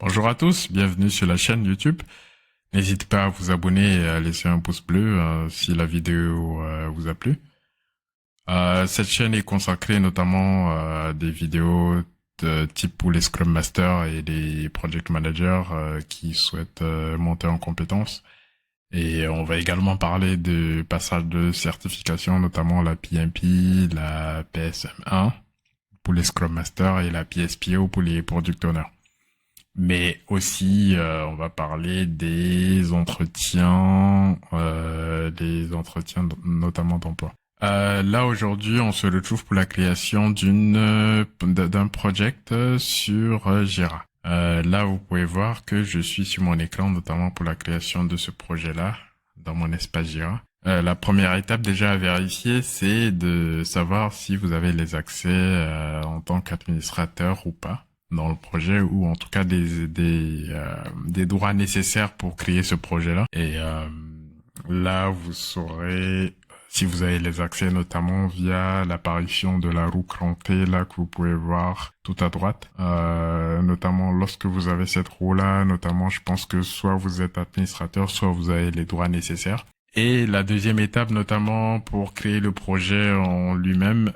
Bonjour à tous, bienvenue sur la chaîne YouTube. N'hésitez pas à vous abonner et à laisser un pouce bleu si la vidéo vous a plu. Cette chaîne est consacrée notamment à des vidéos de type pour les Scrum Masters et les Project Managers qui souhaitent monter en compétences. Et on va également parler de passage de certification, notamment la PMP, la PSM1 pour les Scrum Masters et la PSPO pour les Product Owners. Mais aussi, on va parler des entretiens notamment d'emploi. Là aujourd'hui, on se retrouve pour la création d'un project sur Jira. Là, vous pouvez voir que je suis sur mon écran, notamment pour la création de ce projet-là, dans mon espace Jira. La première étape déjà à vérifier, c'est de savoir si vous avez les accès en tant qu'administrateur ou pas dans le projet, ou en tout cas des droits nécessaires pour créer ce projet-là. Et là, vous saurez si vous avez les accès, notamment via l'apparition de la roue crantée là que vous pouvez voir tout à droite. Notamment lorsque vous avez cette roue-là, notamment je pense que soit vous êtes administrateur, soit vous avez les droits nécessaires. Et la deuxième étape, notamment pour créer le projet en lui-même,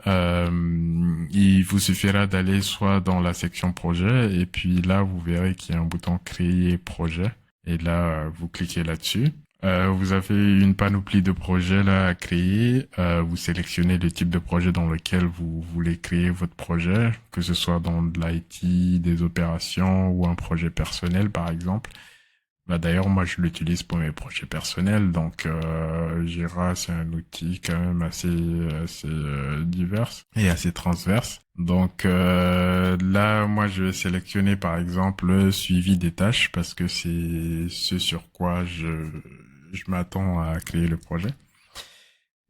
il vous suffira d'aller soit dans la section projet, et puis là, vous verrez qu'il y a un bouton créer projet. Et là, vous cliquez là-dessus. Vous avez une panoplie de projets là à créer. Vous sélectionnez le type de projet dans lequel vous voulez créer votre projet, que ce soit dans de l'IT, des opérations ou un projet personnel, par exemple. Bah d'ailleurs, moi, je l'utilise pour mes projets personnels, donc Jira, c'est un outil quand même assez divers et assez transverse. Donc là, moi, je vais sélectionner par exemple le suivi des tâches parce que c'est ce sur quoi je m'attends à créer le projet.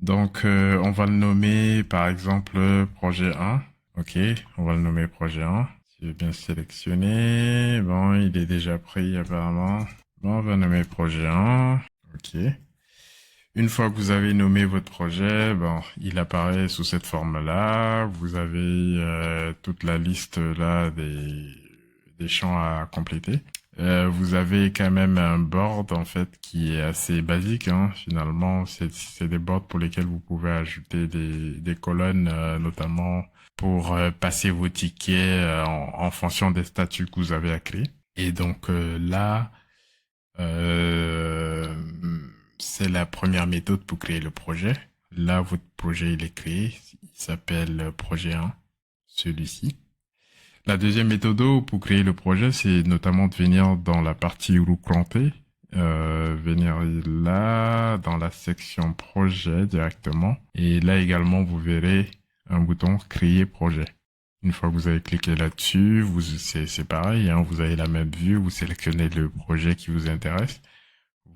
Donc, on va le nommer par exemple projet 1. Ok, on va le nommer projet 1. J'ai bien sélectionné. Bon, il est déjà pris apparemment. Bon, on va nommer projet 1. Ok. Une fois que vous avez nommé votre projet, bon, il apparaît sous cette forme-là. Vous avez toute la liste là des champs à compléter. Vous avez quand même un board en fait qui est assez basique. Hein. Finalement, c'est des boards pour lesquels vous pouvez ajouter des colonnes, notamment pour passer vos tickets en fonction des statuts que vous avez à créer. Et donc là, c'est la première méthode pour créer le projet. Là, votre projet, il est créé. Il s'appelle projet 1, celui-ci. La deuxième méthode pour créer le projet, c'est notamment de venir dans la partie roue crantée, venir là, dans la section projet directement. Et là également, vous verrez un bouton créer projet. Une fois que vous avez cliqué là-dessus, c'est pareil, hein, vous avez la même vue, vous sélectionnez le projet qui vous intéresse,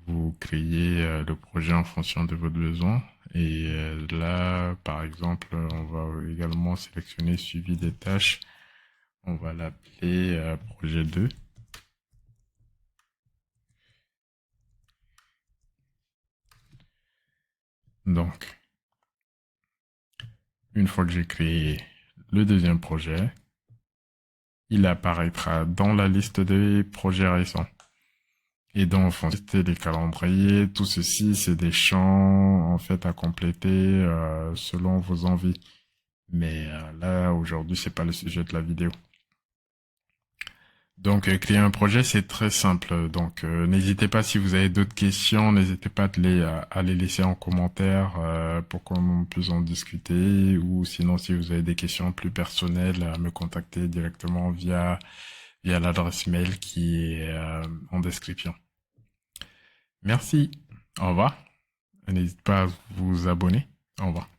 vous créez le projet en fonction de votre besoin. Et là, par exemple, on va également sélectionner suivi des tâches. On va l'appeler projet 2. Donc, une fois que j'ai créé le deuxième projet, il apparaîtra dans la liste des projets récents. Et donc, en fait, les calendriers, tout ceci, c'est des champs en fait à compléter selon vos envies. Mais là, aujourd'hui, c'est pas le sujet de la vidéo. Donc, créer un projet, c'est très simple. Donc, n'hésitez pas si vous avez d'autres questions, n'hésitez pas à les laisser en commentaire pour qu'on puisse en discuter. Ou sinon, si vous avez des questions plus personnelles, à me contacter directement via l'adresse mail qui est en description. Merci. Au revoir. N'hésitez pas à vous abonner. Au revoir.